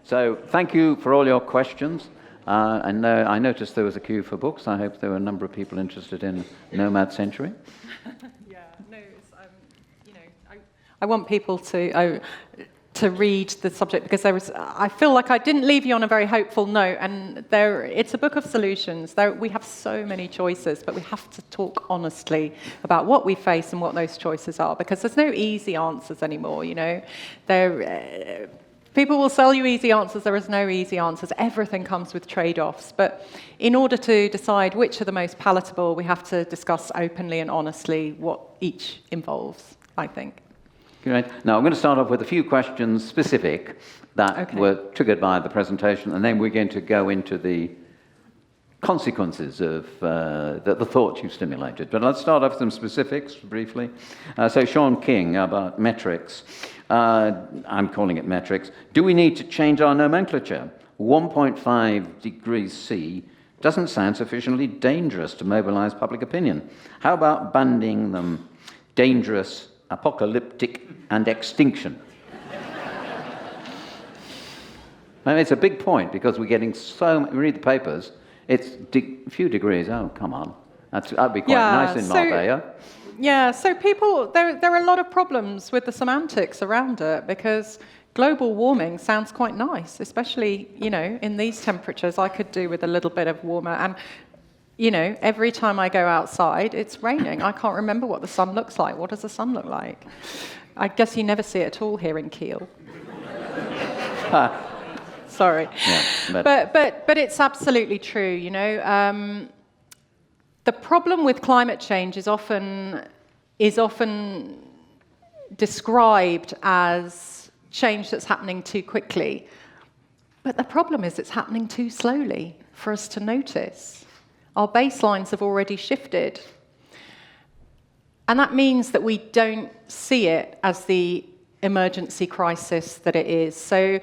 So thank you for all your questions. And I noticed there was a queue for books. I hope there were a number of people interested in Nomad Century. Yeah, no, it's, I want people to read the subject, because I feel like I didn't leave you on a very hopeful note, and it's a book of solutions. We have so many choices, but we have to talk honestly about what we face and what those choices are, because there's no easy answers anymore, People will sell you easy answers. There is no easy answers. Everything comes with trade-offs. But in order to decide which are the most palatable, we have to discuss openly and honestly what each involves, I think. Great. Now, I'm going to start off with a few questions specific that were triggered by the presentation, and then we're going to go into the consequences of the thoughts you stimulated. But let's start off with some specifics briefly. So Sean King about metrics. I'm calling it metrics. Do we need to change our nomenclature? 1.5 degrees C doesn't sound sufficiently dangerous to mobilize public opinion. How about banding them dangerous, apocalyptic, and extinction? I mean, it's a big point, because we're getting we read the papers, it's a few degrees. Oh, come on. That'd be quite nice in Marbella. Yeah, so people, there are a lot of problems with the semantics around it, because global warming sounds quite nice, especially, in these temperatures. I could do with a little bit of warmer. And, every time I go outside, it's raining. I can't remember what the sun looks like. What does the sun look like? I guess you never see it at all here in Keele. Sorry. Yeah, but it's absolutely true, The problem with climate change is often described as change that's happening too quickly. But the problem is it's happening too slowly for us to notice. Our baselines have already shifted. And that means that we don't see it as the emergency crisis that it is. So,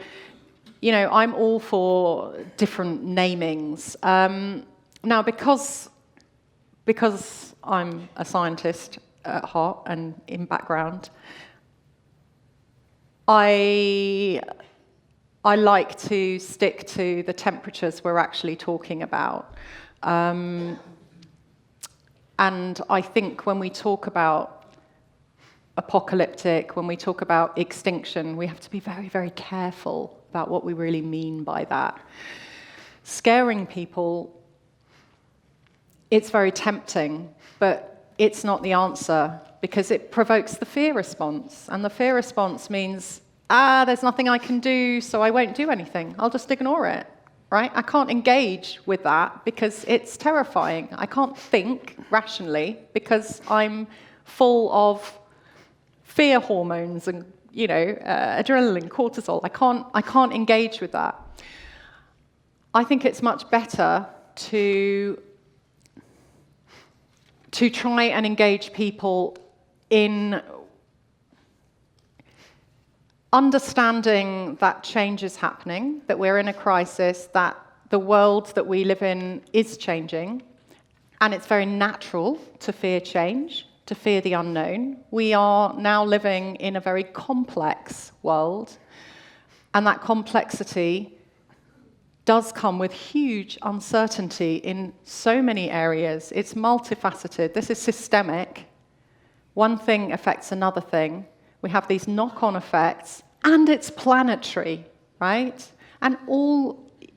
I'm all for different namings. Now, because I'm a scientist at heart and in background, I like to stick to the temperatures we're actually talking about. And I think when we talk about apocalyptic, when we talk about extinction, we have to be very, very careful about what we really mean by that. Scaring people, it's very tempting, but it's not the answer, because it provokes the fear response. And the fear response means, there's nothing I can do, so I won't do anything. I'll just ignore it, right? I can't engage with that because it's terrifying. I can't think rationally because I'm full of fear hormones and, adrenaline, cortisol. I can't engage with that. I think it's much better to try and engage people in understanding that change is happening, that we're in a crisis, that the world that we live in is changing, and it's very natural to fear change, to fear the unknown. We are now living in a very complex world, and that complexity does come with huge uncertainty in so many areas. It's multifaceted. This is systemic. One thing affects another thing. We have these knock-on effects, and it's planetary, right? And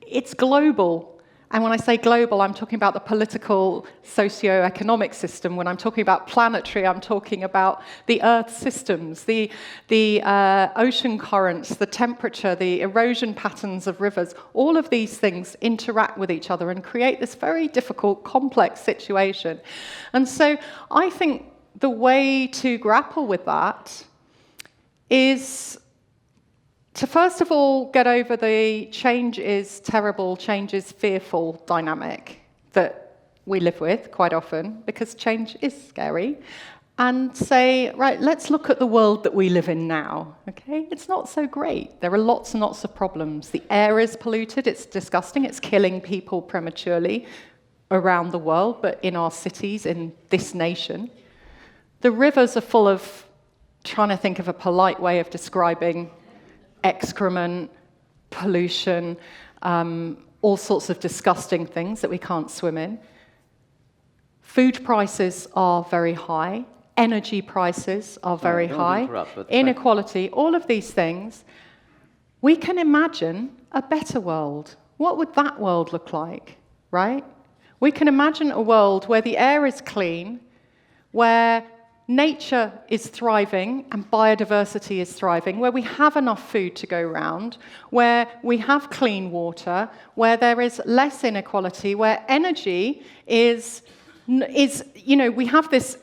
it's global. And when I say global, I'm talking about the political, socio-economic system. When I'm talking about planetary, I'm talking about the Earth systems, the ocean currents, the temperature, the erosion patterns of rivers. All of these things interact with each other and create this very difficult, complex situation. And so I think the way to grapple with that is to first of all get over the change is terrible, change is fearful dynamic that we live with quite often, because change is scary, and say, right, let's look at the world that we live in now, okay? It's not so great. There are lots and lots of problems. The air is polluted, it's disgusting, it's killing people prematurely around the world, but in our cities, in this nation. The rivers are full of, trying to think of a polite way of describing excrement, pollution, all sorts of disgusting things that we can't swim in. Food prices are very high. Energy prices are very high. Inequality, all of these things. We can imagine a better world. What would that world look like, right? We can imagine a world where the air is clean, where nature is thriving and biodiversity is thriving, where we have enough food to go round, where we have clean water, where there is less inequality, where energy is we have this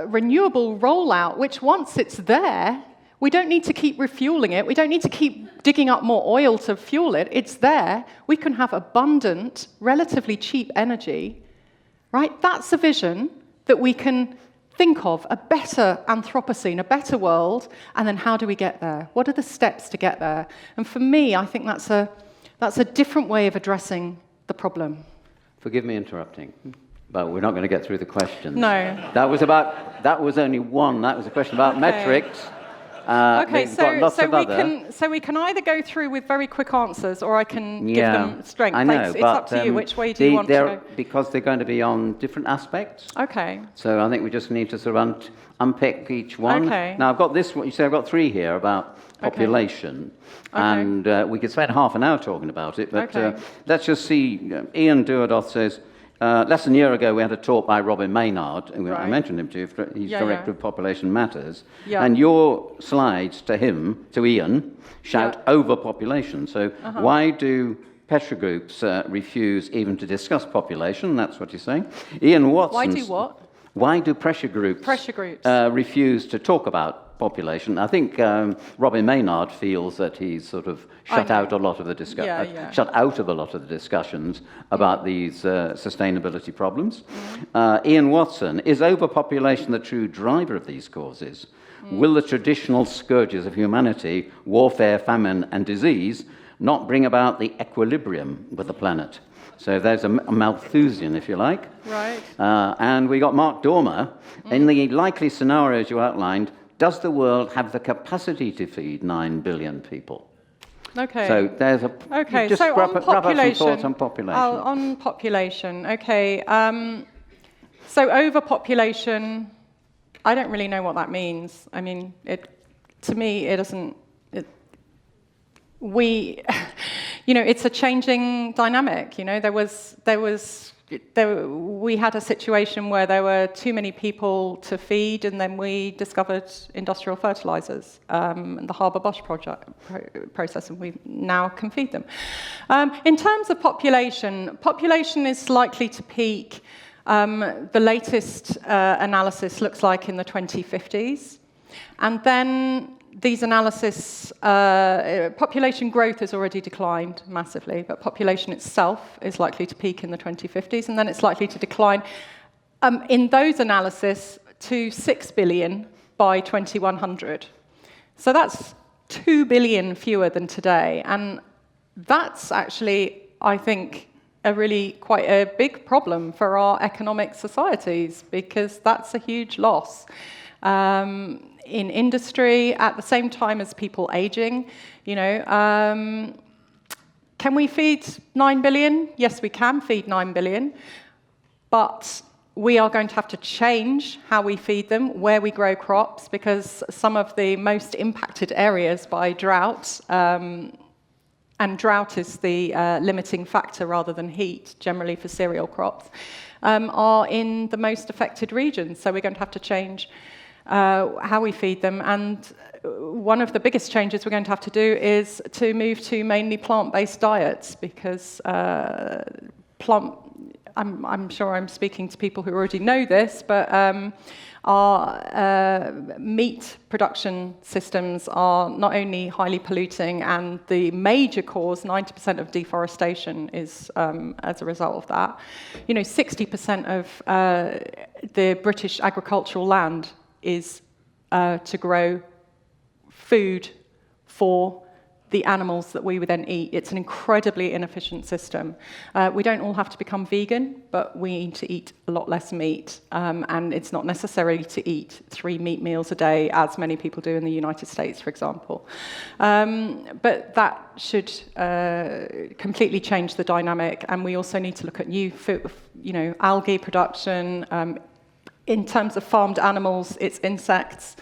renewable rollout, which once it's there, we don't need to keep refueling it. We don't need to keep digging up more oil to fuel it. It's there. We can have abundant, relatively cheap energy, right? That's a vision that we can think of, a better Anthropocene, a better world, and then how do we get there? What are the steps to get there? And for me, I think that's a different way of addressing the problem. Forgive me interrupting, but we're not going to get through the questions. No. That was only one. That was a question about metrics. Okay, so we can either go through with very quick answers, or I can give them strength. I know, it's up to you. Which way do you want to go? Because they're going to be on different aspects. Okay. So I think we just need to sort of unpick each one. Okay. Now I've got this one. You say I've got three here about population, and we could spend half an hour talking about it. But let's just see. Ian Duerdoth says. Less than a year ago, we had a talk by Robin Maynard, and I mentioned him to you. He's Director of Population Matters. Yeah. And your slides to him, to Ian, shout overpopulation. So why do pressure groups refuse even to discuss population? That's what you're saying. Ian Watson. Why do what? Why do pressure groups refuse to talk about population? I think Robin Maynard feels that he's sort of shut out a lot of the discussions about these sustainability problems. Ian Watson, is overpopulation the true driver of these causes? Will the traditional scourges of humanity, warfare, famine, and disease, not bring about the equilibrium with the planet? So there's a Malthusian, if you like. Right. And we got Mark Dormer. In the likely scenarios you outlined, does the world have the capacity to feed 9 billion people? Okay. So there's a... Okay, just so wrap on up some population... thoughts on population. On population, okay. So overpopulation, I don't really know what that means. I mean, to me, it doesn't... it's a changing dynamic. We had a situation where there were too many people to feed, and then we discovered industrial fertilizers, the Haber-Bosch process, and we now can feed them. In terms of population is likely to peak. The latest analysis looks like in the 2050s, and then these analysis, population growth has already declined massively, but population itself is likely to peak in the 2050s, and then it's likely to decline in those analysis to 6 billion by 2100. So that's 2 billion fewer than today, and that's actually, I think, quite a big problem for our economic societies, because that's a huge loss. In industry, at the same time as people aging, can we feed 9 billion? Yes, we can feed 9 billion, but we are going to have to change how we feed them, where we grow crops, because some of the most impacted areas by drought, and drought is the limiting factor rather than heat, generally for cereal crops, are in the most affected regions. So we're going to have to change how we feed them, and one of the biggest changes we're going to have to do is to move to mainly plant-based diets, because I'm sure I'm speaking to people who already know this, but our meat production systems are not only highly polluting, and the major cause, 90% of deforestation, is as a result of that. 60% of the British agricultural land is to grow food for the animals that we would then eat. It's an incredibly inefficient system. We don't all have to become vegan, but we need to eat a lot less meat, and it's not necessary to eat 3 meat meals a day, as many people do in the United States, for example. But that should completely change the dynamic, and we also need to look at new food, algae production. In terms of farmed animals, it's insects,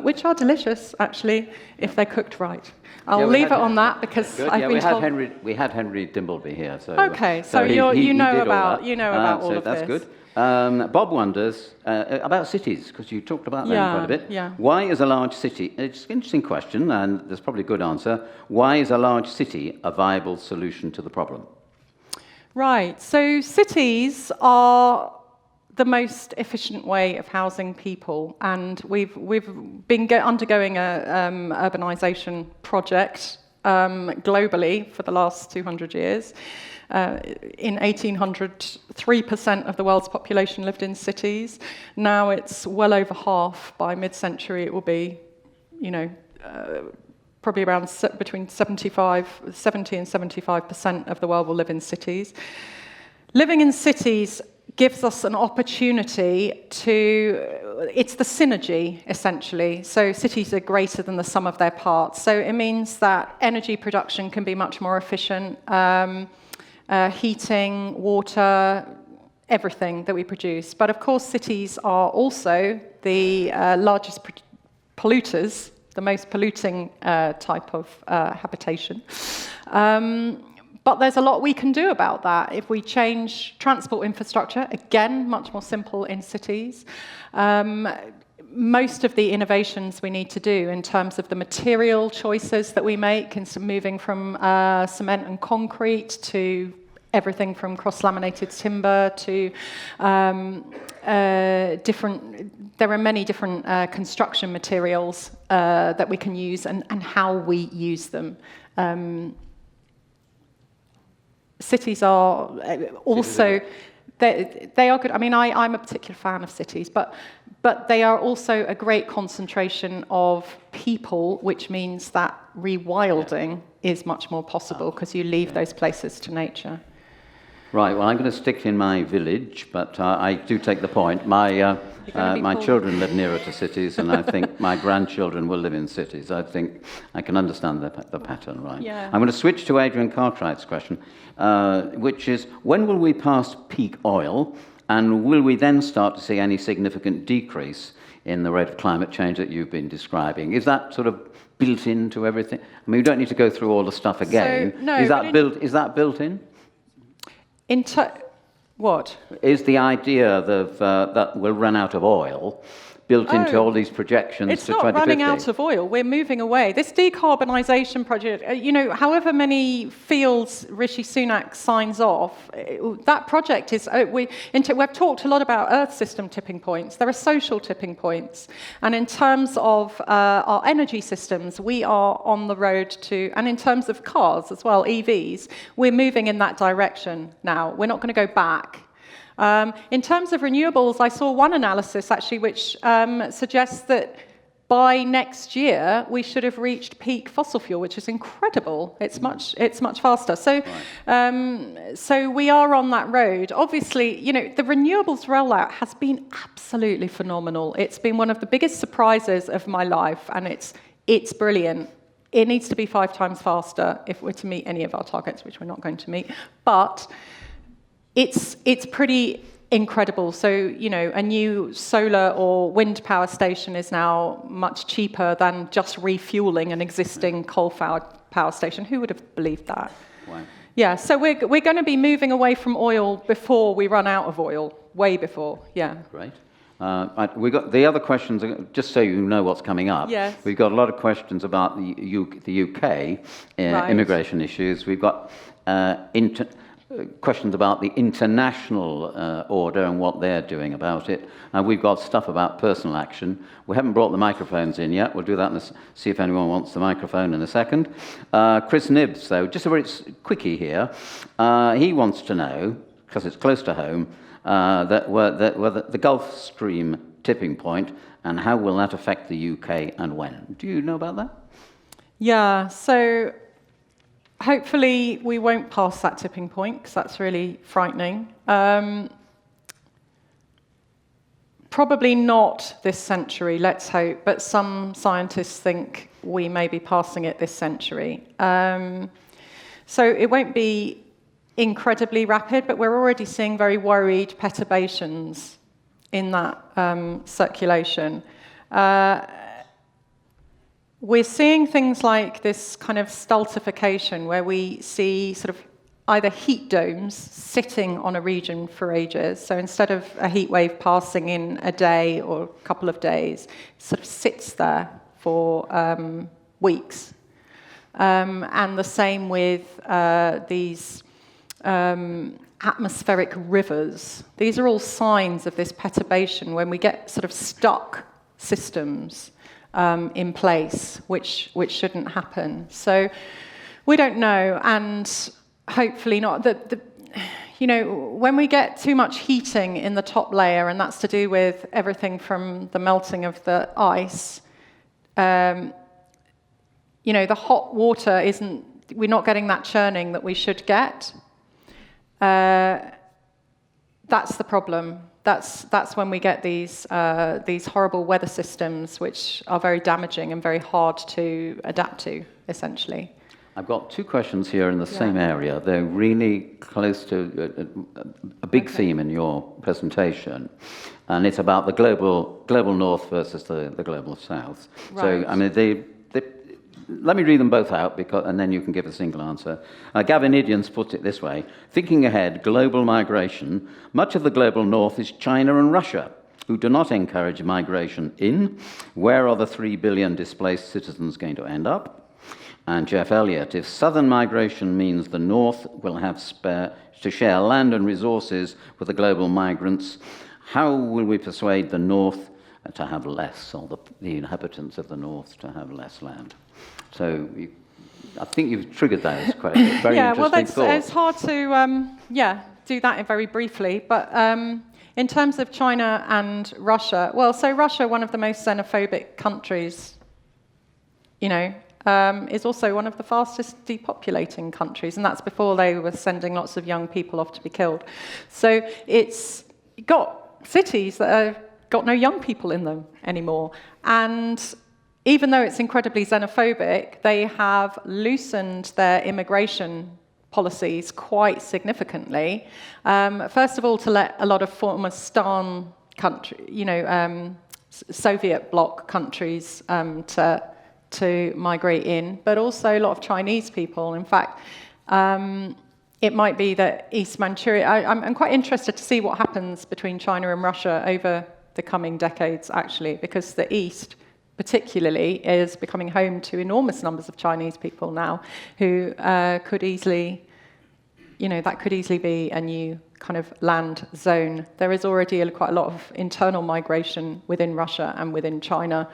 which are delicious, actually, if they're cooked right. I'll leave it on that because I've been told. We had Henry Dimbleby here, so okay. So you know about all of this. That's good. Bob wonders about cities, because you talked about them quite a bit. Yeah. Why is a large city? It's an interesting question, and there's probably a good answer. Why is a large city a viable solution to the problem? Right. So cities are the most efficient way of housing people, and we've been undergoing a urbanization project globally for the last 200 years. In 1800, 3% of the world's population lived in cities. Now it's well over half. By mid-century, it will be, probably around between 70 and 75% of the world will live in cities. Living in cities gives us an opportunity it's the synergy, essentially. So cities are greater than the sum of their parts. So it means that energy production can be much more efficient, heating, water, everything that we produce. But of course, cities are also the largest polluters, the most polluting type of habitation. But there's a lot we can do about that. If we change transport infrastructure, again, much more simple in cities. Most of the innovations we need to do in terms of the material choices that we make, and moving from cement and concrete to everything from cross-laminated timber to there are many different construction materials that we can use and how we use them. Cities are also, they are good. I mean, I'm a particular fan of cities, but they are also a great concentration of people, which means that rewilding is much more possible because you leave those places to nature. Right, well, I'm going to stick in my village, but I do take the point. My children live nearer to cities, and I think my grandchildren will live in cities. I think I can understand the pattern, right? Yeah. I'm going to switch to Adrian Cartwright's question, which is, when will we pass peak oil, and will we then start to see any significant decrease in the rate of climate change that you've been describing? Is that sort of built into everything? I mean, we don't need to go through all the stuff again. So, no, is that built in? What? Is the idea that we'll run out of oil built into all these projections to 2050? It's not running out of oil. We're moving away. This decarbonisation project, however many fields Rishi Sunak signs off, that project is... We've talked a lot about Earth system tipping points. There are social tipping points. And in terms of our energy systems, we are on the road to... And in terms of cars as well, EVs, we're moving in that direction now. We're not going to go back. In terms of renewables, I saw one analysis actually which suggests that by next year we should have reached peak fossil fuel, which is incredible. It's much faster. So, so we are on that road. Obviously, the renewables rollout has been absolutely phenomenal. It's been one of the biggest surprises of my life, and it's brilliant. It needs to be 5 times faster if we're to meet any of our targets, which we're not going to meet. But it's pretty incredible. So, a new solar or wind power station is now much cheaper than just refueling an existing coal-fired power station. Who would have believed that? Wow. Yeah, so we're going to be moving away from oil before we run out of oil, way before, yeah. Great. We've got the other questions, just so you know what's coming up. Yes. We've got a lot of questions about the UK immigration issues. We've got questions about the international order and what they're doing about it. We've got stuff about personal action. We haven't brought the microphones in yet. We'll do that and see if anyone wants the microphone in a second. Chris Nibbs, though, just a very quickie here. He wants to know, because it's close to home, the Gulf Stream tipping point, and how will that affect the UK and when? Do you know about that? Yeah, so hopefully we won't pass that tipping point, because that's really frightening. Probably not this century, let's hope, but some scientists think we may be passing it this century. So it won't be incredibly rapid, but we're already seeing very worried perturbations in that circulation. We're seeing things like this kind of stultification, where we see sort of either heat domes sitting on a region for ages. So instead of a heat wave passing in a day or a couple of days, it sort of sits there for weeks. And the same with these atmospheric rivers. These are all signs of this perturbation when we get sort of stuck systems in place, which shouldn't happen. So we don't know, and hopefully not. When we get too much heating in the top layer, and that's to do with everything from the melting of the ice, the hot water we're not getting that churning that we should get. That's the problem. That's when we get these horrible weather systems, which are very damaging and very hard to adapt to, essentially. I've got two questions here in the same area. They're really close to a big theme in your presentation, and it's about the global north versus the global south. Right. So, I mean, let me read them both out, and then you can give a single answer. Gavin Idians puts it this way: thinking ahead, global migration, much of the global north is China and Russia, who do not encourage migration in. Where are the 3 billion displaced citizens going to end up? And Jeff Elliott: if southern migration means the north will have to share land and resources with the global migrants, how will we persuade the north to have less, or the inhabitants of the north to have less land? So I think you've triggered those questions. Very interesting thought. It's hard to do that very briefly, but in terms of China and Russia, so Russia, one of the most xenophobic countries, is also one of the fastest depopulating countries, and that's before they were sending lots of young people off to be killed. So it's got cities that have got no young people in them anymore, and even though it's incredibly xenophobic, they have loosened their immigration policies quite significantly. First of all, to let a lot of former Stan Soviet bloc countries to migrate in, but also a lot of Chinese people. In fact, it might be that East Manchuria. I'm quite interested to see what happens between China and Russia over the coming decades, actually, because the East particularly is becoming home to enormous numbers of Chinese people now, who could easily, that could easily be a new kind of land zone. There is already quite a lot of internal migration within Russia and within China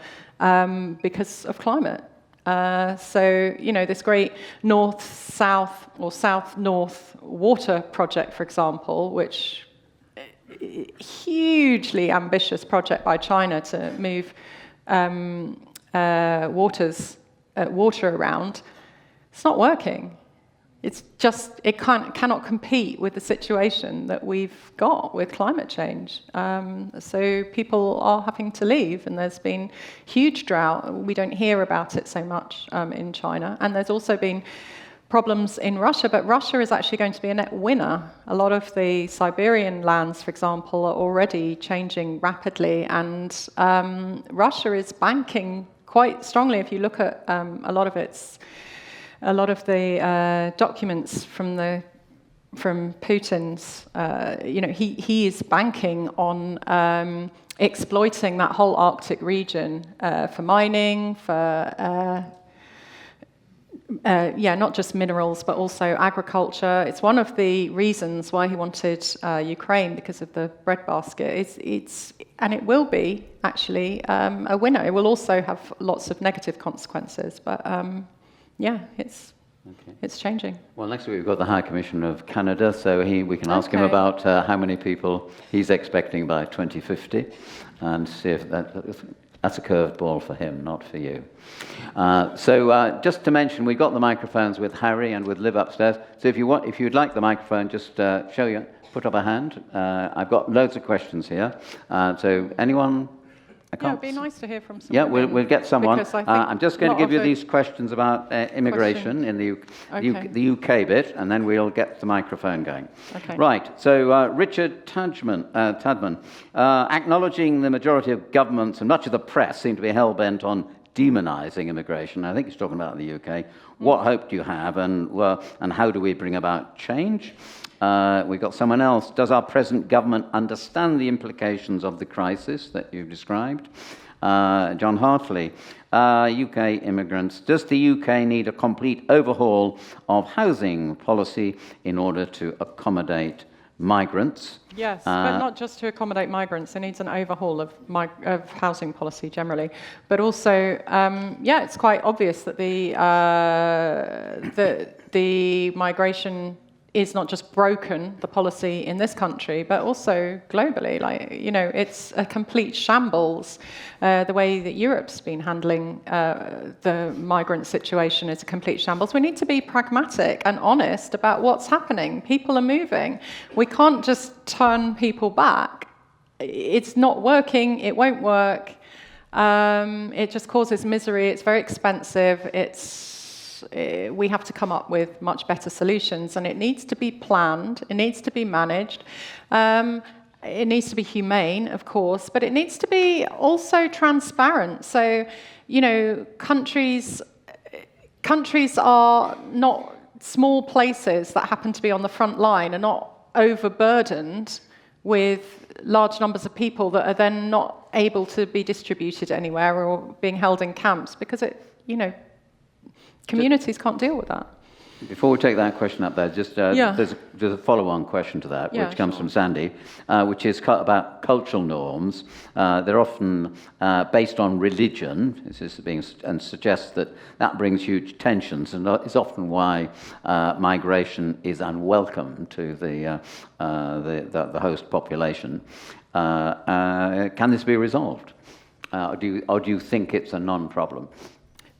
because of climate. So, this great north-south or south-north water project, for example, which hugely ambitious project by China to move water around, it's not working. It's just, it cannot compete with the situation that we've got with climate change. So people are having to leave, and there's been huge drought. We don't hear about it so much in China. And there's also been problems in Russia, but Russia is actually going to be a net winner. A lot of the Siberian lands, for example, are already changing rapidly, and Russia is banking quite strongly. If you look at a lot of the documents from Putin's, he is banking on exploiting that whole Arctic region for mining, for not just minerals, but also agriculture. It's one of the reasons why he wanted Ukraine, because of the breadbasket. And it will be actually a winner. It will also have lots of negative consequences, but it's changing. Well, next week we've got the High Commissioner of Canada, so we can ask him about how many people he's expecting by 2050, and see if that. That's a curveball for him, not for you. Just to mention, we've got the microphones with Harry and with Liv upstairs. So if you'd like the microphone, just put up a hand. I've got loads of questions here. So anyone? Yeah, it'd be nice to hear from someone. Yeah, we'll get someone. I'm just going to give you the these questions about immigration in the UK bit, and then we'll get the microphone going. Okay. Right, so Richard Tadman, acknowledging the majority of governments and much of the press seem to be hell-bent on demonising immigration. I think he's talking about the UK. What hope do you have, and how do we bring about change? We've got someone else. Does our present government understand the implications of the crisis that you've described? John Hartley, UK immigrants. Does the UK need a complete overhaul of housing policy in order to accommodate migrants? Yes, but not just to accommodate migrants. It needs an overhaul of housing policy generally. But also, it's quite obvious that the migration is not just broken, the policy in this country, but also globally. It's a complete shambles. The way that Europe's been handling the migrant situation is a complete shambles. We need to be pragmatic and honest about what's happening. People are moving. We can't just turn people back. It's not working. It won't work. It just causes misery. It's very expensive. We have to come up with much better solutions, and it needs to be planned, it needs to be managed, it needs to be humane, of course, but it needs to be also transparent. So, countries are not small places that happen to be on the front line, are not overburdened with large numbers of people that are then not able to be distributed anywhere or being held in camps, because communities can't deal with that. Before we take that question up there, there's a follow-on question to that, which comes from Sandy, which is about cultural norms. They're often based on religion, and suggests that brings huge tensions, and is often why migration is unwelcome to the host population. Can this be resolved? Or do you think it's a non-problem?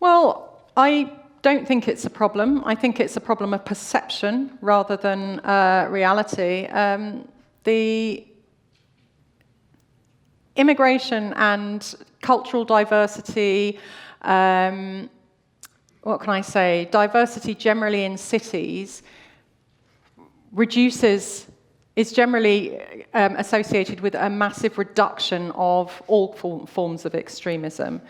Well, I don't think it's a problem. I think it's a problem of perception rather than reality. The immigration and cultural diversity, what can I say? Diversity generally in cities is generally associated with a massive reduction of all forms of extremism.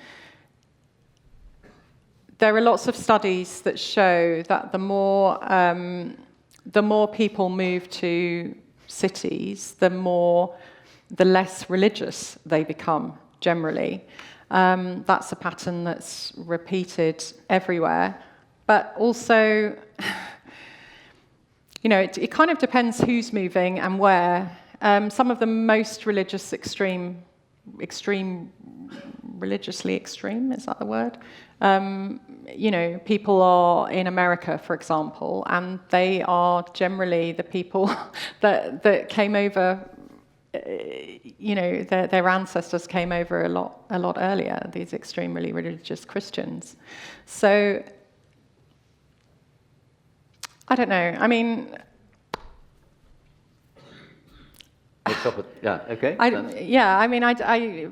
There are lots of studies that show that the more people move to cities, the less religious they become generally. That's a pattern that's repeated everywhere. But also, it kind of depends who's moving and where. Some of the most religiously extreme, is that the word? People are in America, for example, and they are generally the people that came over. Their ancestors came over a lot earlier. These extremely religious Christians. So I don't know. I mean.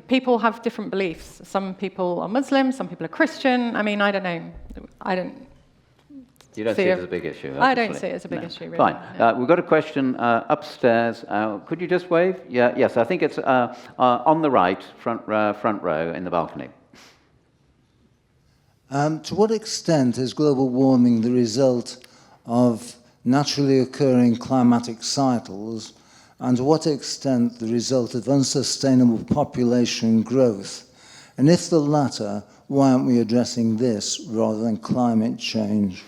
People have different beliefs. Some people are Muslim, some people are Christian. I mean, I don't know. You don't see it as a big issue? Obviously. I don't see it as a big issue, really. Fine. We've got a question upstairs. Could you just wave? Yes, I think it's on the right, front row in the balcony. To what extent is global warming the result of naturally occurring climatic cycles, and to what extent the result of unsustainable population growth? And if the latter, why aren't we addressing this rather than climate change?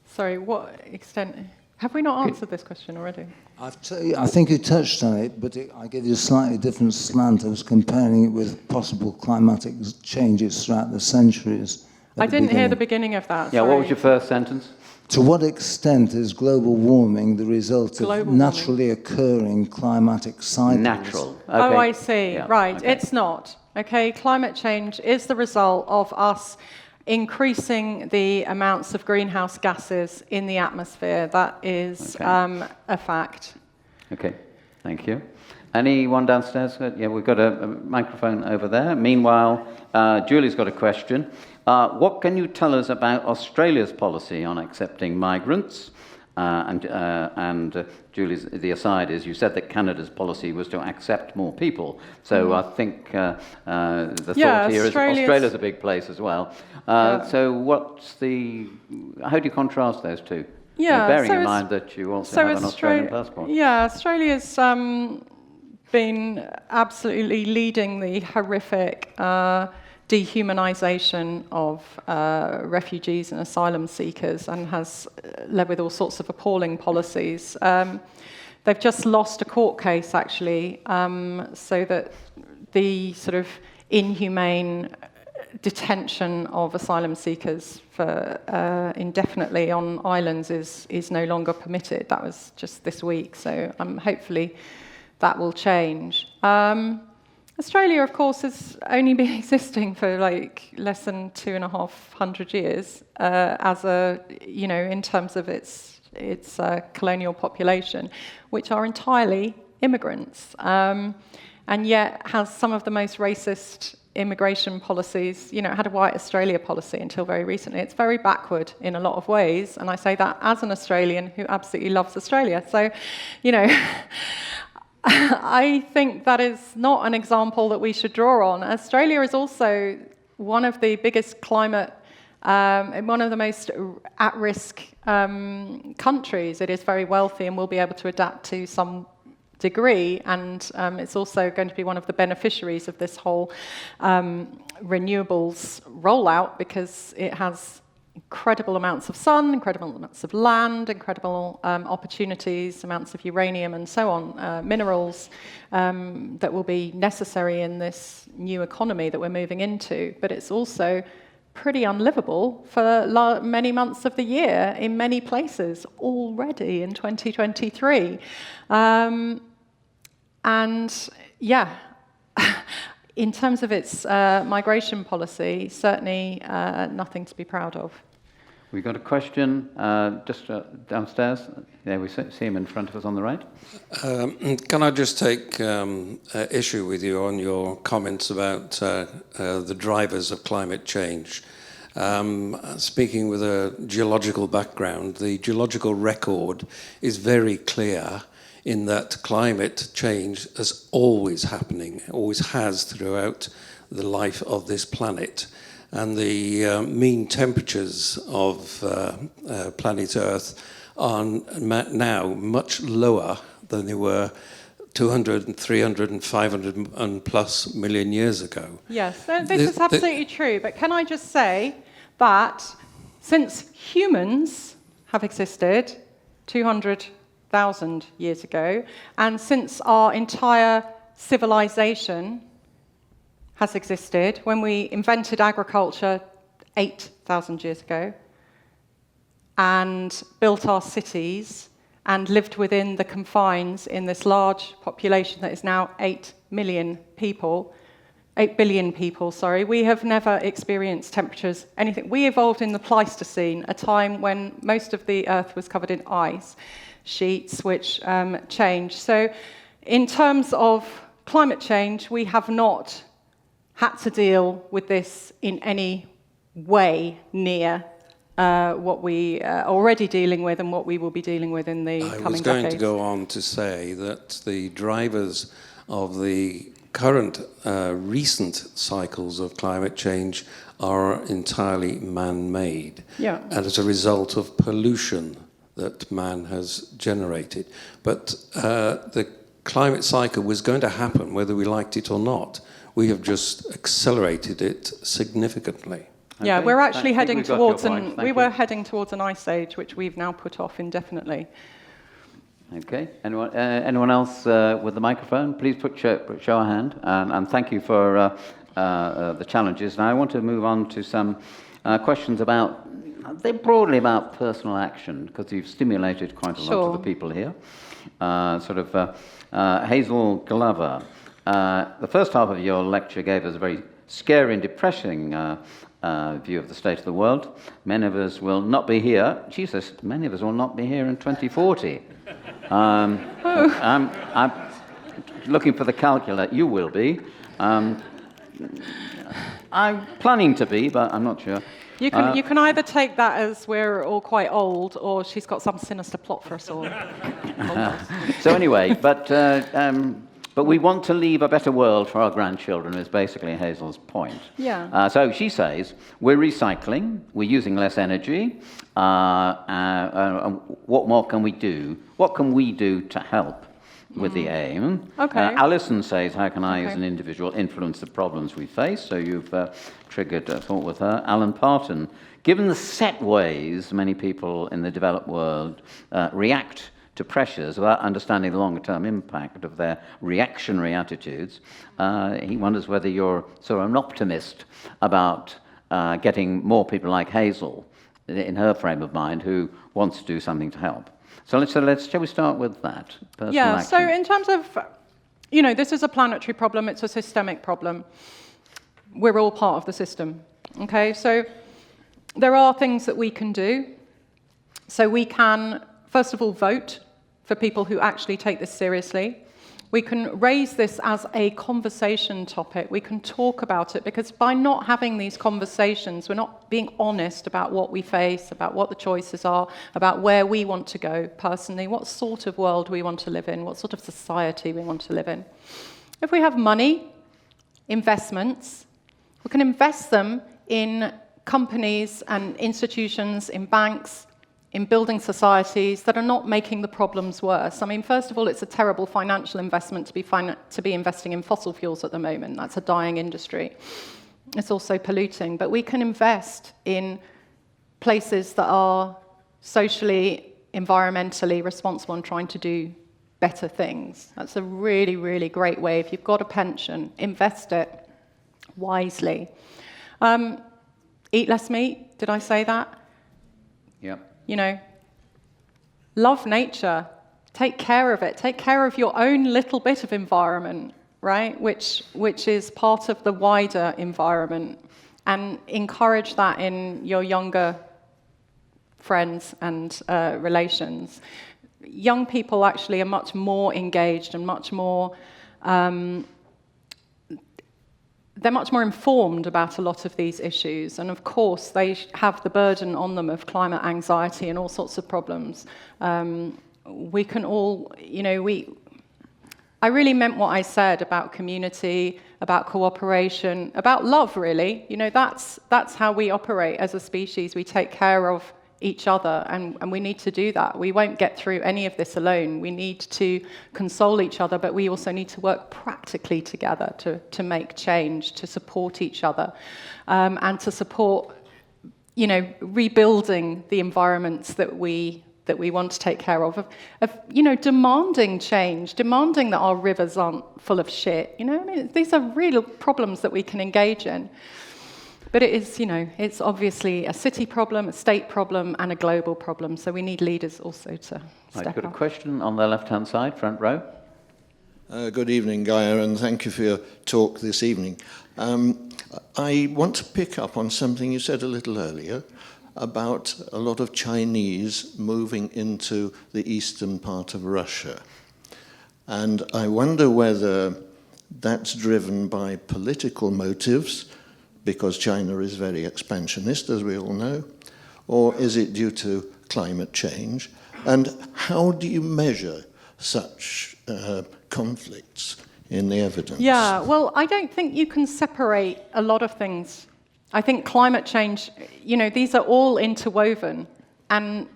Sorry, what extent? Have we not answered this question already? I think you touched on it, but I gave you a slightly different slant. I was comparing it with possible climatic changes throughout the centuries. I didn't hear the beginning of that. Yeah, what sorry. was your first sentence? To what extent is global warming the result Global of warming. naturally occurring climatic cycles? Natural. Okay. Oh, I see. Yeah, Right. okay. It's not. Okay. Climate change is the result of us increasing the amounts of greenhouse gases in the atmosphere. That is Okay. a fact. Okay, thank you. Anyone downstairs? Yeah, we've got a microphone over there. Meanwhile, Julie's got a question. What can you tell us about Australia's policy on accepting migrants? And Julie's, the aside is, you said that Canada's policy was to accept more people. So I think the thought here is Australia's a big place as well. So how do you contrast those two? Yeah, bearing so in mind that you also have an Australian passport. Yeah, Australia's been absolutely leading the horrific dehumanisation of refugees and asylum seekers, and has led with all sorts of appalling policies. They've just lost a court case, actually, so that the sort of inhumane detention of asylum seekers for indefinitely on islands is no longer permitted. That was just this week, so hopefully that will change. Australia, of course, has only been existing for like less than 250 years as a, in terms of its colonial population, which are entirely immigrants, and yet has some of the most racist immigration policies. It had a white Australia policy until very recently. It's very backward in a lot of ways, and I say that as an Australian who absolutely loves Australia. So, I think that is not an example that we should draw on. Australia is also one of the biggest climate, one of the most at-risk countries. It is very wealthy and will be able to adapt to some degree, and it's also going to be one of the beneficiaries of this whole renewables rollout, because it has incredible amounts of sun, incredible amounts of land, incredible opportunities, amounts of uranium and so on, minerals that will be necessary in this new economy that we're moving into. But it's also pretty unlivable for many months of the year in many places already in 2023. And yeah, in terms of its migration policy, certainly nothing to be proud of. We've got a question just downstairs. There we see him in front of us on the right. Can I just take issue with you on your comments about the drivers of climate change? Speaking with a geological background, the geological record is very clear in that climate change is always happening, always has throughout the life of this planet. And the mean temperatures of planet Earth are now much lower than they were 200 and 300 and 500 and plus million years ago. Yes, this is absolutely true. But can I just say that since humans have existed 200,000 years ago, and since our entire civilization has existed, when we invented agriculture 8,000 years ago, and built our cities, and lived within the confines in this large population that is now 8 billion people, we have never experienced temperatures, anything. We evolved in the Pleistocene, a time when most of the Earth was covered in ice sheets, which changed. So in terms of climate change, we have not had to deal with this in any way near what we are already dealing with and what we will be dealing with in the coming decades. I was going to go on to say that the drivers of the current recent cycles of climate change are entirely man-made, and as a result of pollution that man has generated. But the climate cycle was going to happen whether we liked it or not. We have just accelerated it significantly. Yeah, Okay. we're actually heading towards we were heading towards an ice age, which we've now put off indefinitely. Okay. Anyone else with the microphone? Please show a hand. And thank you for the challenges. Now I want to move on to some questions about, they're broadly about personal action, because you've stimulated quite a lot of the people here. Hazel Glover, the first half of your lecture gave us a very scary and depressing view of the state of the world. Many of us will not be here. Jesus, many of us will not be here in 2040. I'm looking for the calculator. You will be. I'm planning to be, but I'm not sure. You can either take that as we're all quite old, or she's got some sinister plot for us all. So anyway, but we want to leave a better world for our grandchildren, is basically Hazel's point. Yeah. So she says, we're recycling, we're using less energy, what more can we do? What can we do to help with the aim? Okay. Alison says, how can I as an individual influence the problems we face? So you've triggered a thought with her. Alan Parton, given the set ways many people in the developed world react to pressures without understanding the longer-term impact of their reactionary attitudes, he wonders whether you're sort of an optimist about getting more people like Hazel in her frame of mind who wants to do something to help. So shall we start with that? Yeah, action. so in terms of, this is a planetary problem, it's a systemic problem. We're all part of the system, okay? So there are things that we can do. So we can, first of all, vote for people who actually take this seriously. We can raise this as a conversation topic. We can talk about it, because by not having these conversations, we're not being honest about what we face, about what the choices are, about where we want to go personally, what sort of world we want to live in, what sort of society we want to live in. If we have money, investments, we can invest them in companies and institutions, in banks, in building societies that are not making the problems worse. I mean, first of all, it's a terrible financial investment to be investing in fossil fuels at the moment. That's a dying industry. It's also polluting. But we can invest in places that are socially, environmentally responsible and trying to do better things. That's a really, really great way. If you've got a pension, invest it wisely. Eat less meat, did I say that? Yeah. Love nature, take care of it, take care of your own little bit of environment, right? Which is part of the wider environment, and encourage that in your younger friends and relations. Young people actually are much more engaged and much more they're much more informed about a lot of these issues, and of course they have the burden on them of climate anxiety and all sorts of problems. We can all, I really meant what I said about community, about cooperation, about love, really. That's how we operate as a species. We take care of each other, and we need to do that. We won't get through any of this alone. We need to console each other, but we also need to work practically together to make change, to support each other, and to support, rebuilding the environments that we want to take care of demanding change, demanding that our rivers aren't full of shit. These are real problems that we can engage in. But it is, it's obviously a city problem, a state problem, and a global problem. So we need leaders also to step up. I've got a question on the left-hand side, front row. Good evening, Gaia, and thank you for your talk this evening. I want to pick up on something you said a little earlier about a lot of Chinese moving into the eastern part of Russia. And I wonder whether that's driven by political motives, because China is very expansionist, as we all know, or is it due to climate change? And how do you measure such conflicts in the evidence? Yeah, well, I don't think you can separate a lot of things. I think climate change, these are all interwoven, and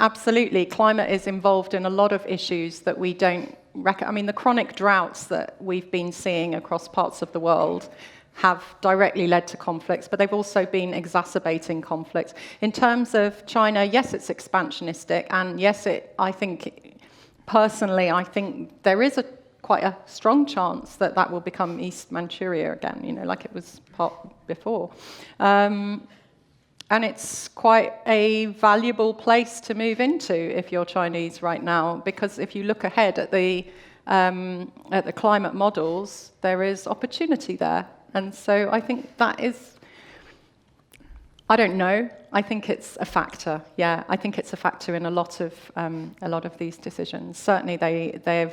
absolutely, climate is involved in a lot of issues that we don't reckon. The chronic droughts that we've been seeing across parts of the world have directly led to conflicts, but they've also been exacerbating conflicts. In terms of China, yes, it's expansionistic, and yes, I think there is quite a strong chance that will become East Manchuria again, like it was part before. And it's quite a valuable place to move into if you're Chinese right now, because if you look ahead at the climate models, there is opportunity there. And so I think that is, I don't know, I think it's a factor. Yeah, I think it's a factor in a lot of these decisions. Certainly the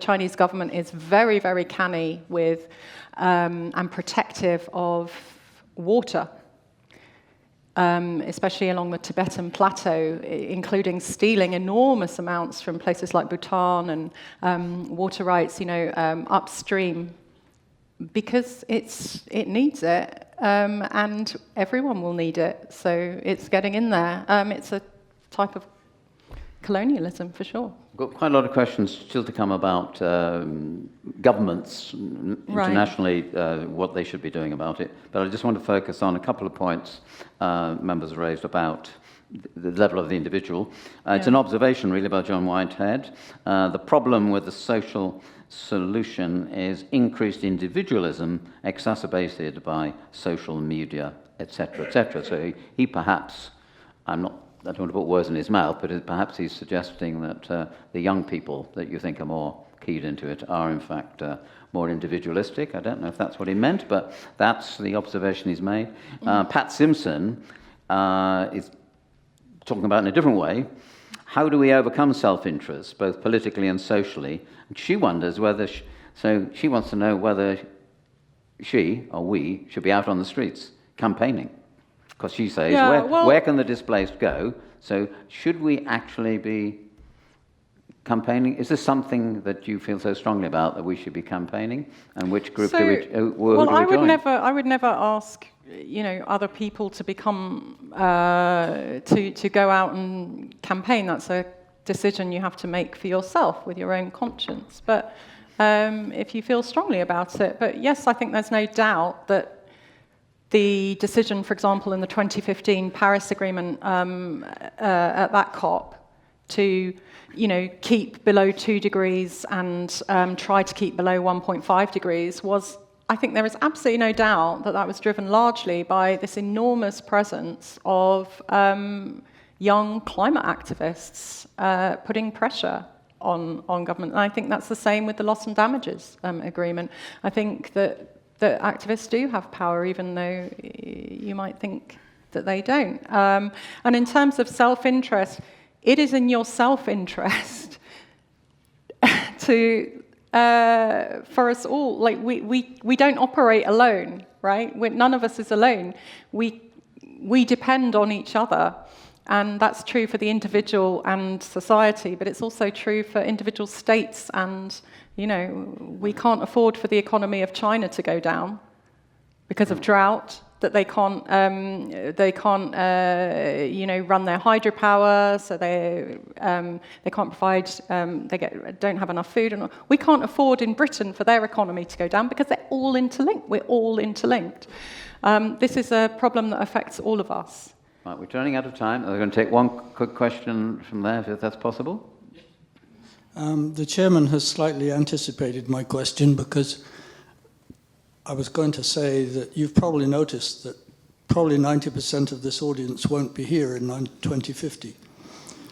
Chinese government is very, very canny with and protective of water. Especially along the Tibetan plateau, including stealing enormous amounts from places like Bhutan and water rights, upstream, because it needs it, and everyone will need it. So it's getting in there. It's a type of colonialism for sure. We've got quite a lot of questions still to come about governments internationally, what they should be doing about it. But I just want to focus on a couple of points members raised about the level of the individual. It's an observation really by John Whitehead. The problem with the social solution is increased individualism exacerbated by social media, etc., etc. So he perhaps, I don't want to put words in his mouth, but perhaps he's suggesting that the young people that you think are more keyed into it are in fact more individualistic. I don't know if that's what he meant, but that's the observation he's made. Pat Simpson is talking about in a different way. How do we overcome self-interest, both politically and socially? And she wonders whether, she wants to know whether she or we should be out on the streets campaigning. Because she says, where can the displaced go? So should we actually be campaigning? Is this something that you feel so strongly about that we should be campaigning? And which group do we join? I would never ask other people to become to go out and campaign. That's a decision you have to make for yourself with your own conscience. But if you feel strongly about it, but yes, I think there's no doubt that the decision, for example, in the 2015 Paris Agreement at that COP to, keep below 2 degrees and try to keep below 1.5 degrees was, I think there is absolutely no doubt that was driven largely by this enormous presence of young climate activists putting pressure on government. And I think that's the same with the loss and damages agreement. I think that activists do have power, even though you might think that they don't. And in terms of self-interest, it is in your self-interest for us all. Like we don't operate alone, right? None of us is alone. We depend on each other, and that's true for the individual and society. But it's also true for individual states and. We can't afford for the economy of China to go down because of drought. That they can't run their hydropower, so they can't provide. Don't have enough food, and we can't afford in Britain for their economy to go down because they're all interlinked. We're all interlinked. This is a problem that affects all of us. Right, we're running out of time. We're going to take one quick question from there, if that's possible. The chairman has slightly anticipated my question because I was going to say that you've probably noticed that probably 90% of this audience won't be here in 2050.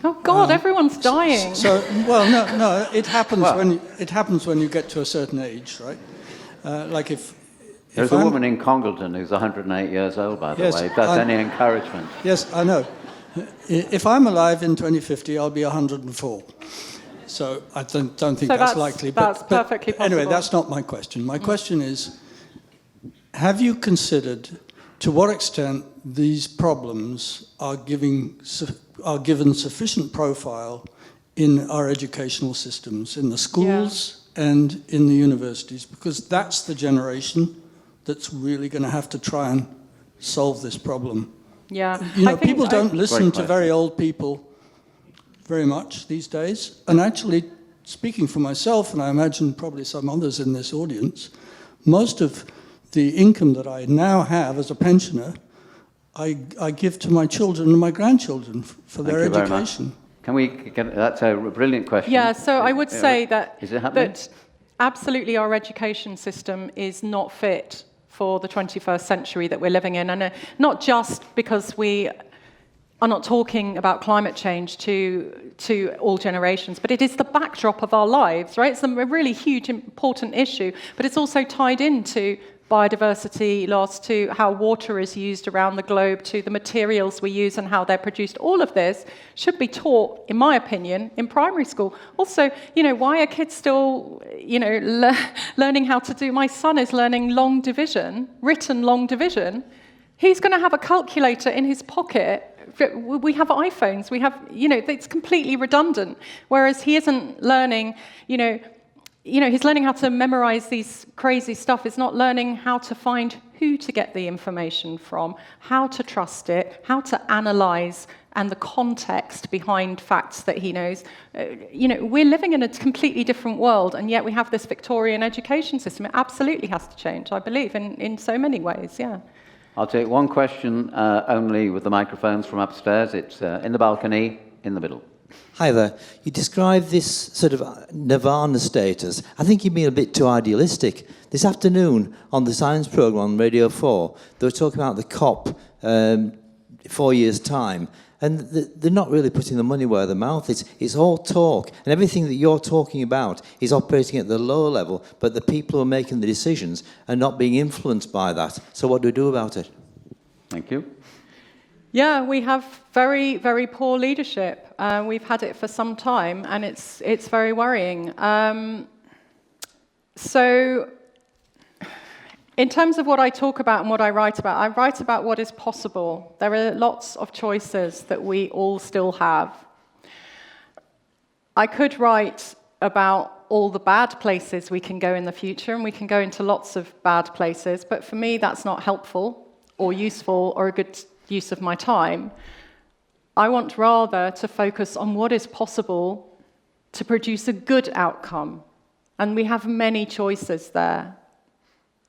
Oh God, everyone's dying. No, it happens when you get to a certain age, right? There's a woman in Congleton who's 108 years old, by the way. If that's any encouragement. Yes, I know. If I'm alive in 2050, I'll be 104. So I don't think that's likely. That's perfectly possible. Anyway, that's not my question. My question is, have you considered to what extent these problems are given sufficient profile in our educational systems, in the schools and in the universities? Because that's the generation that's really going to have to try and solve this problem. Yeah. People don't listen to very old people very much these days. And actually, speaking for myself, and I imagine probably some others in this audience, most of the income that I now have as a pensioner, I give to my children and my grandchildren for their education. Can we get, that's a brilliant question. Yeah, so I would say that, is it happening? that absolutely our education system is not fit for the 21st century that we're living in. And not just because we are not talking about climate change to all generations, but it is the backdrop of our lives, right? It's a really huge, important issue, but it's also tied into biodiversity loss, to how water is used around the globe, to the materials we use and how they're produced. All of this should be taught, in my opinion, in primary school. Also, why are kids still, learning how to do? My son is learning long division, written long division. He's going to have a calculator in his pocket. We have iPhones. We have, it's completely redundant. Whereas he isn't learning, he's learning how to memorize these crazy stuff. He's not learning how to find who to get the information from, how to trust it, how to analyze, and the context behind facts that he knows. We're living in a completely different world, and yet we have this Victorian education system. It absolutely has to change, I believe, in so many ways, yeah. I'll take one question only with the microphones from upstairs. It's in the balcony, in the middle. Hi there. You describe this sort of nirvana status. I think you've been a bit too idealistic. This afternoon on the science programme on Radio 4, they were talking about the COP 4 years' time, and they're not really putting the money where their mouth is. It's all talk, and everything that you're talking about is operating at the lower level, but the people who are making the decisions are not being influenced by that. So what do we do about it? Thank you. Yeah, we have very, very poor leadership. We've had it for some time, and it's very worrying. So in terms of what I talk about and what I write about what is possible. There are lots of choices that we all still have. I could write about all the bad places we can go in the future, and we can go into lots of bad places, but for me that's not helpful or useful or a good use of my time. I want rather to focus on what is possible to produce a good outcome. And we have many choices there.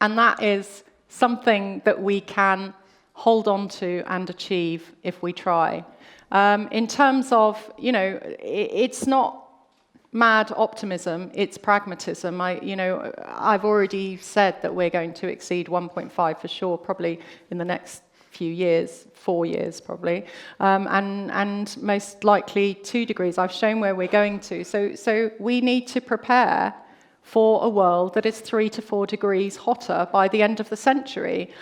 And that is something that we can hold on to and achieve if we try. In terms of, it's not mad optimism, it's pragmatism. I've already said that we're going to exceed 1.5 for sure, probably in the next few years, 4 years probably, and most likely 2 degrees. I've shown where we're going to. So we need to prepare for a world that is 3 to 4 degrees hotter by the end of the century.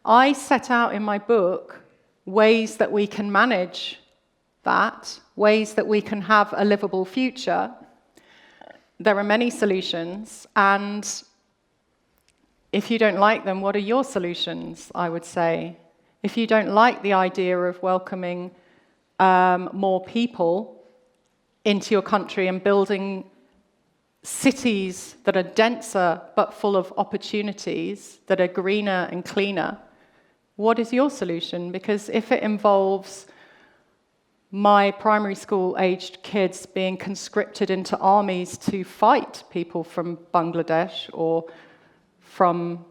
I set out in my book ways that we can manage that, ways that we can have a livable future. There are many solutions, and if you don't like them, what are your solutions, I would say? If you don't like the idea of welcoming more people into your country and building cities that are denser but full of opportunities, that are greener and cleaner, what is your solution? Because if it involves my primary school-aged kids being conscripted into armies to fight people from Bangladesh or from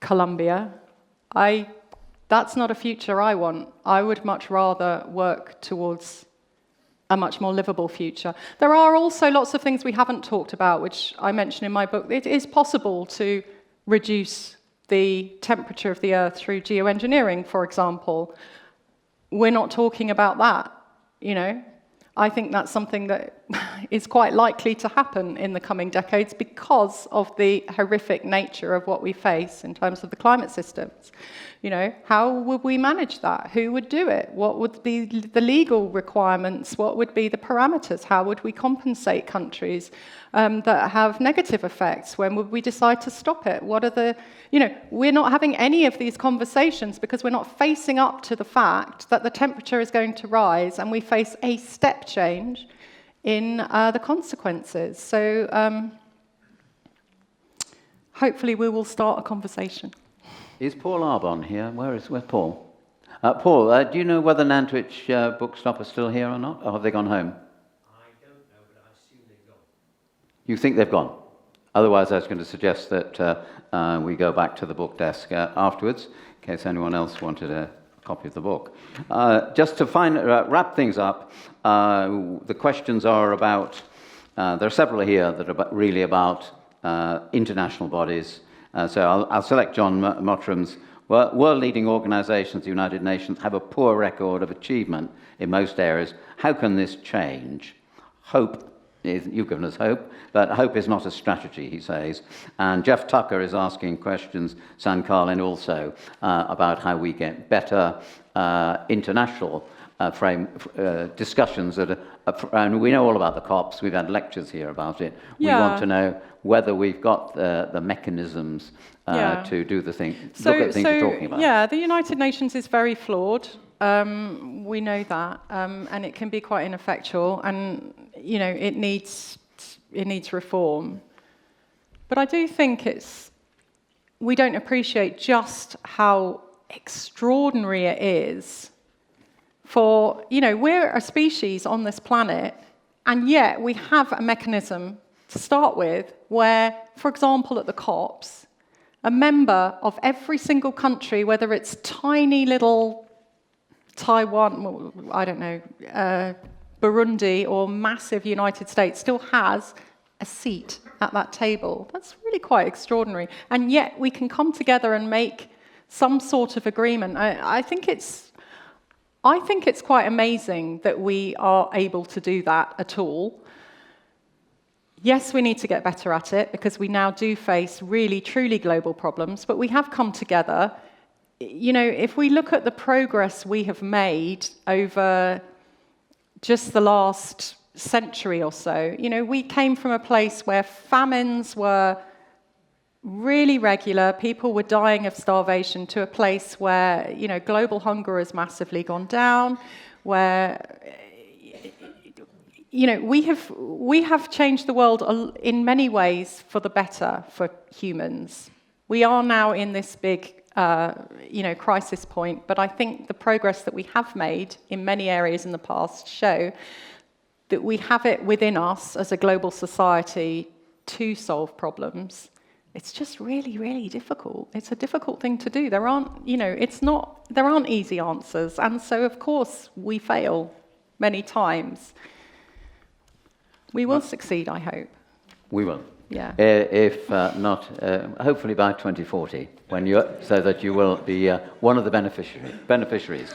Colombia, that's not a future I want. I would much rather work towards a much more livable future. There are also lots of things we haven't talked about, which I mention in my book. It is possible to reduce the temperature of the Earth through geoengineering, for example. We're not talking about that, I think that's something that is quite likely to happen in the coming decades because of the horrific nature of what we face in terms of the climate systems. How would we manage that? Who would do it? What would be the legal requirements? What would be the parameters? How would we compensate countries that have negative effects? When would we decide to stop it? What are the, we're not having any of these conversations because we're not facing up to the fact that the temperature is going to rise and we face a step change in the consequences. So hopefully we will start a conversation. Is Paul Arbon here? Where's Paul? Paul, do you know whether Nantwich Bookstop are still here or not, or have they gone home? I don't know, but I assume they've gone. You think they've gone? Otherwise, I was going to suggest that we go back to the book desk afterwards, in case anyone else wanted a copy of the book. Just to wrap things up, the questions are about, there are several here that are really about international bodies So I'll select John Mottram's. World-leading organisations, the United Nations, have a poor record of achievement in most areas. How can this change? Hope is, you've given us hope, but hope is not a strategy, he says. And Jeff Tucker is asking questions, San Carlin also, about how we get better international discussions and we know all about the COPs. We've had lectures here about it. We want to know whether we've got the mechanisms to do the thing, look at the things you're talking about. Yeah, the United Nations is very flawed. We know that, and it can be quite ineffectual, and it needs reform. But I do think we don't appreciate just how extraordinary it is. For, we're a species on this planet, and yet we have a mechanism to start with where, for example, at the COPs, a member of every single country, whether it's tiny little Taiwan, I don't know, Burundi, or massive United States, still has a seat at that table. That's really quite extraordinary. And yet we can come together and make some sort of agreement. I think it's quite amazing that we are able to do that at all. Yes, we need to get better at it because we now do face really, truly global problems, but we have come together. If we look at the progress we have made over just the last century or so, we came from a place where famines were really regular, people were dying of starvation, to a place where, global hunger has massively gone down, where, we have changed the world in many ways for the better for humans. We are now in this big, crisis point, but I think the progress that we have made in many areas in the past show that we have it within us as a global society to solve problems. It's just really, really difficult. It's a difficult thing to do. There aren't easy answers. And so, of course, we fail many times. We will succeed, I hope. We will. Yeah. If not, hopefully by 2040, so that you will be one of the beneficiaries.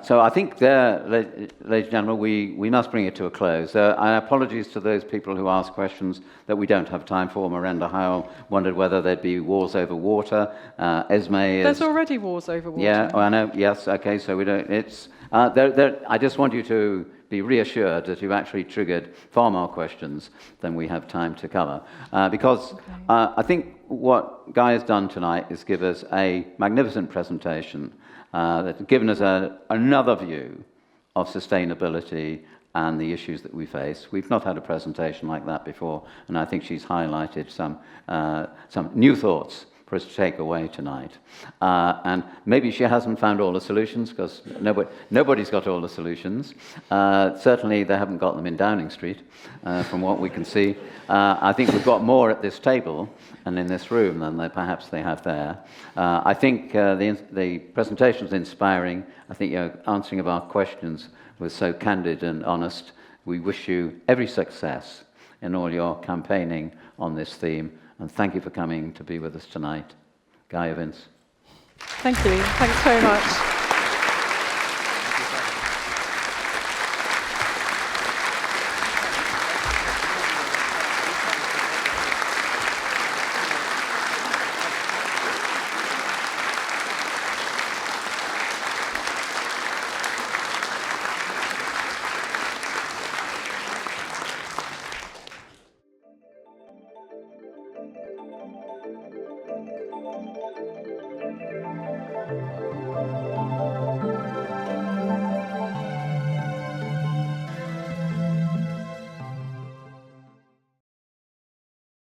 So I think there, ladies and gentlemen, we must bring it to a close. Apologies to those people who asked questions that we don't have time for. Miranda Howell wondered whether there'd be wars over water. Esme is... There's already wars over water. Yeah, I know. Yes, okay, so we don't... I just want you to be reassured that you've actually triggered far more questions than we have time to cover. Because I think what Guy has done tonight is give us a magnificent presentation that's given us another view of sustainability and the issues that we face. We've not had a presentation like that before, and I think she's highlighted some new thoughts for us to take away tonight. And maybe she hasn't found all the solutions, because nobody's got all the solutions. Certainly they haven't got them in Downing Street, from what we can see. I think we've got more at this table and in this room than perhaps they have there. I think the presentation was inspiring. I think your answering of our questions was so candid and honest. We wish you every success in all your campaigning on this theme. And thank you for coming to be with us tonight. Gaia, Vince. Thank you. Thanks very much.